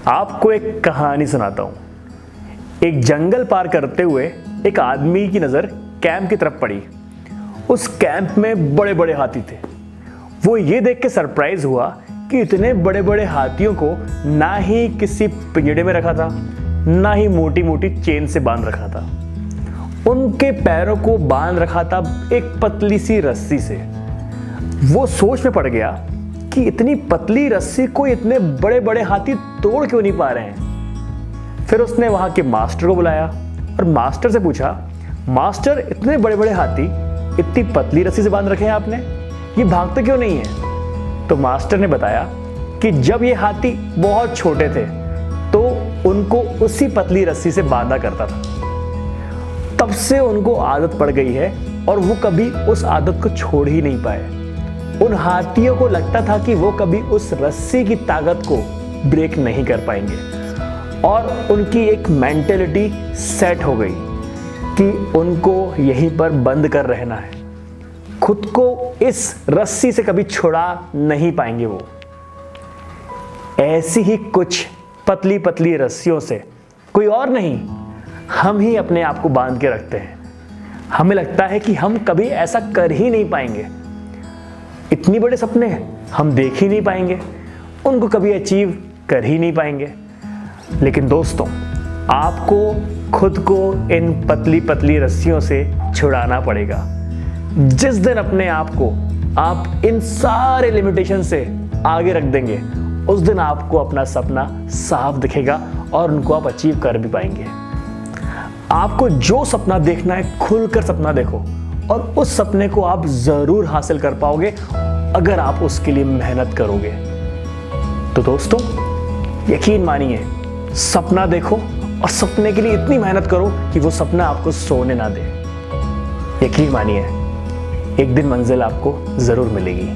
आपको एक कहानी सुनाता हूं। एक जंगल पार करते हुए एक आदमी की नज़र कैंप की तरफ पड़ी। उस कैंप में बड़े बड़े हाथी थे। वो ये देख के सरप्राइज हुआ कि इतने बड़े बड़े हाथियों को ना ही किसी पिंजड़े में रखा था, ना ही मोटी मोटी चेन से बांध रखा था। उनके पैरों को बांध रखा था एक पतली सी रस्सी से। वो सोच में पड़ गया कि इतनी पतली रस्सी को इतने बड़े बड़े हाथी तोड़ क्यों नहीं पा रहे हैं। फिर उसने वहां के मास्टर को बुलाया और मास्टर से पूछा, मास्टर इतने बड़े बड़े हाथी इतनी पतली रस्सी से बांध रखे हैं आपने, ये भागते क्यों नहीं है। तो मास्टर ने बताया कि जब ये हाथी बहुत छोटे थे तो उनको उसी पतली रस्सी से बांधा करता था। तब से उनको आदत पड़ गई है और वो कभी उस आदत को छोड़ ही नहीं पाए। उन हाथियों को लगता था कि वो कभी उस रस्सी की ताकत को ब्रेक नहीं कर पाएंगे और उनकी एक मेंटेलिटी सेट हो गई कि उनको यहीं पर बंद कर रहना है। खुद को इस रस्सी से कभी छुड़ा नहीं पाएंगे वो। ऐसी ही कुछ पतली पतली रस्सियों से कोई और नहीं, हम ही अपने आप को बांध के रखते हैं। हमें लगता है कि हम कभी ऐसा कर ही नहीं पाएंगे, इतनी बड़े सपने हम देख ही नहीं पाएंगे, उनको कभी अचीव कर ही नहीं पाएंगे। लेकिन दोस्तों, आपको खुद को इन पतली पतली रस्सियों से छुड़ाना पड़ेगा। जिस दिन अपने आप को आप इन सारे लिमिटेशन से आगे रख देंगे, उस दिन आपको अपना सपना साफ दिखेगा और उनको आप अचीव कर भी पाएंगे। आपको जो सपना देखना है, खुलकर सपना देखो और उस सपने को आप जरूर हासिल कर पाओगे अगर आप उसके लिए मेहनत करोगे। तो दोस्तों, यकीन मानिए, सपना देखो और सपने के लिए इतनी मेहनत करो कि वो सपना आपको सोने ना दे। यकीन मानिए, एक दिन मंजिल आपको जरूर मिलेगी।